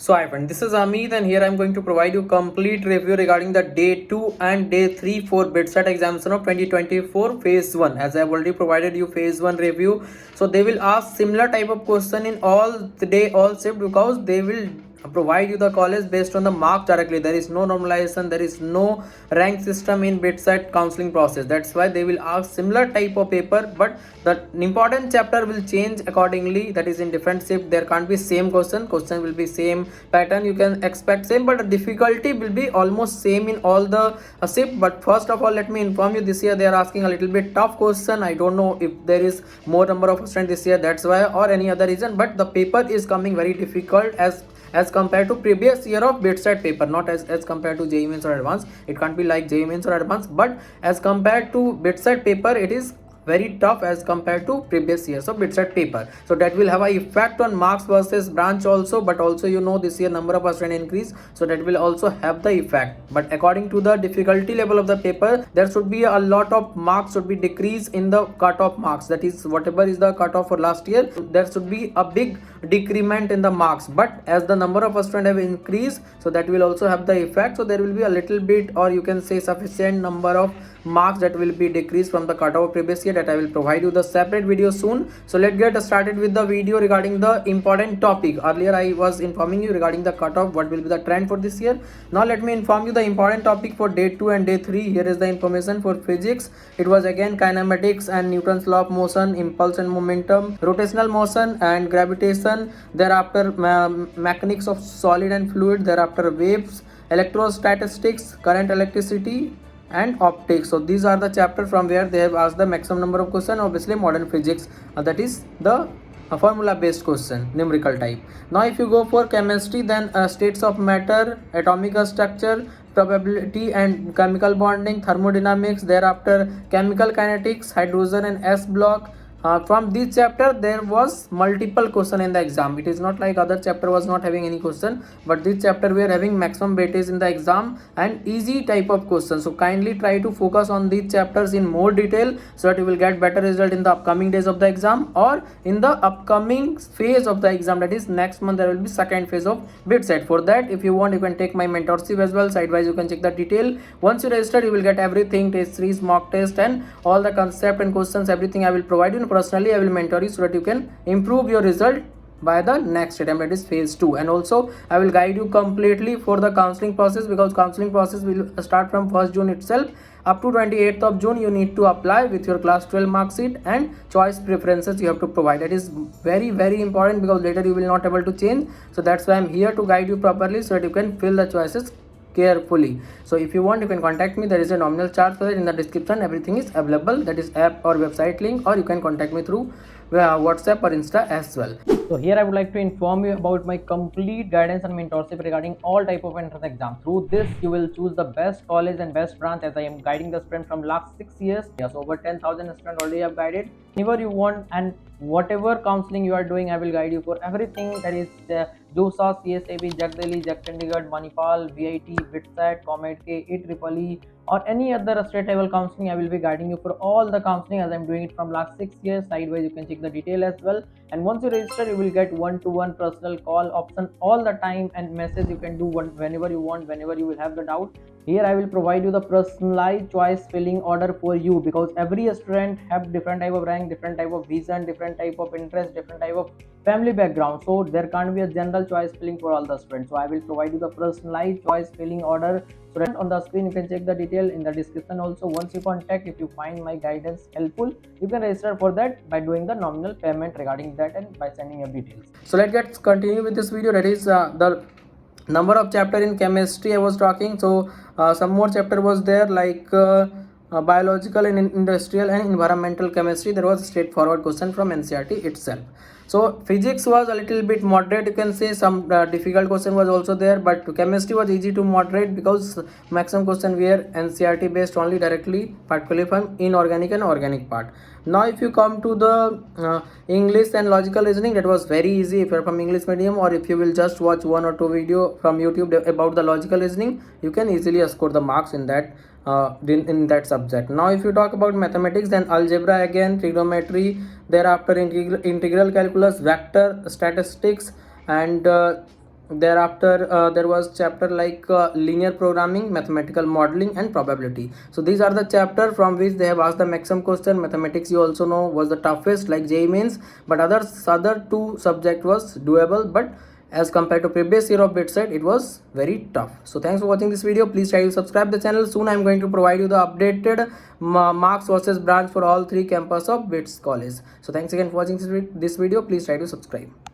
So hi friend, this is Amit and here I am going to provide you complete review regarding the day 2 and day 3 for BITSAT examination of 2024 phase 1. As I have already provided you phase 1 review, so they will ask similar type of question in all the day, all shift, because they will provide you the college based on the marks directly. There is no normalization, there is no rank system in BITSAT counseling process. That's why they will ask similar type of paper, but the important chapter will change accordingly. That is in different shift. There can't be same question will be same pattern, you can expect same, but the difficulty will be almost same in all the shift. But first of all, let me inform you, this year they are asking a little bit tough question. I don't know if there is more number of students this year, that's why, or any other reason, but the paper is coming very difficult as compared to previous year of BITSAT paper, not as compared to JEE Mains or advanced. It can't be like JEE Mains or advanced, but as compared to BITSAT paper, it is very tough as compared to previous years of BITSAT paper. So that will have a effect on marks versus branch also, but also this year number of student increase, so that will also have the effect. But according to the difficulty level of the paper, there should be a lot of marks should be decrease in the cutoff marks. That is, whatever is the cutoff for last year, there should be a big decrement in the marks. But as the number of students have increased, so that will also have the effect. So there will be a little bit, or you can say sufficient number of marks that will be decreased from the cutoff previous year, that I will provide you the separate video soon. So let's get started with the video regarding the important topic. Earlier I was informing you regarding the cutoff, what will be the trend for this year. Now let me inform you the important topic for day 2 and day 3. Here is the information for physics. It was again kinematics and Newton's law of motion, impulse and momentum, rotational motion and gravitation, thereafter mechanics of solid and fluid, thereafter waves, electrostatistics, current, electricity and optics. So these are the chapter from where they have asked the maximum number of question. Obviously modern physics, that is the formula based question, numerical type. Now if you go for chemistry, then states of matter, atomic structure, probability and chemical bonding, thermodynamics, thereafter chemical kinetics, hydrogen and S block. From this chapter there was multiple question in the exam. It is not like other chapter was not having any question, but this chapter we are having maximum weightage in the exam and easy type of question. So kindly try to focus on these chapters in more detail, so that you will get better result in the upcoming days of the exam or in the upcoming phase of the exam. That is next month there will be second phase of BITSAT. For that, if you want, you can take my mentorship as well. Sidewise you can check the detail. Once you register, you will get everything, test series, mock test and all the concept and questions, everything I will provide you. Personally I will mentor you so that you can improve your result by the next attempt, that is phase 2. And also I will guide you completely for the counseling process, because counseling process will start from 1st June itself. Up to 28th of June you need to apply with your class 12 mark sheet and choice preferences you have to provide. That is very very important, because later you will not able to change. So that's why I am here to guide you properly, so that you can fill the choices carefully. So if you want, you can contact me. There is a nominal charge for it. In the description everything is available, that is app or website link, or you can contact me through WhatsApp or Insta as well. So here I would like to inform you about my complete guidance and mentorship regarding all type of entrance exam. Through this you will choose the best college and best branch, as I am guiding the student from last 6 years. Yes, over 10,000 students already have guided. Whenever you want and whatever counseling you are doing, I will guide you for everything. That is JOSA, CSAB, Jagdali, Jag Chandigarh, Manipal, VIT, BITSAT, Comet K, EEE, or any other state level counseling. I will be guiding you for all the counseling, as I am doing it from last 6 years. Sidewise you can check the detail as well. And once you register, you will get one-to-one personal call option all the time, and message you can do whenever you want, whenever you will have the doubt. Here I will provide you the personalized choice filling order for you, because every student have different type of rank, different type of vision, different type of interest, different type of family background. So there can't be a general choice filling for all the students. So I will provide you the personalized choice filling order. So right on the screen you can check the detail, in the description also. Once you contact, if you find my guidance helpful, you can register for that by doing the nominal payment regarding that and by sending your details. So let's continue with this video. That is the number of chapter in chemistry I was talking. So some more chapter was there, like biological and industrial and environmental chemistry. There was a straightforward question from NCERT itself. So physics was a little bit moderate, you can say. Some difficult question was also there, but chemistry was easy to moderate, because maximum question were NCERT based only directly, particularly from inorganic and organic part. Now if you come to the English and logical reasoning, that was very easy. If you are from English medium, or if you will just watch 1 or 2 video from YouTube about the logical reasoning, you can easily score the marks in that in that subject. Now if you talk about mathematics, then algebra again, trigonometry, thereafter integral calculus, vector statistics, and thereafter there was chapter like linear programming, mathematical modeling and probability. So these are the chapter from which they have asked the maximum question. Mathematics, you also know, was the toughest like JEE mains, but other two subject was doable, but as compared to previous year of BITSET, it was very tough. So thanks for watching this video. Please try to subscribe the channel. Soon I am going to provide you the updated marks versus branch for all three campus of BITS college. So thanks again for watching this video. Please try to subscribe.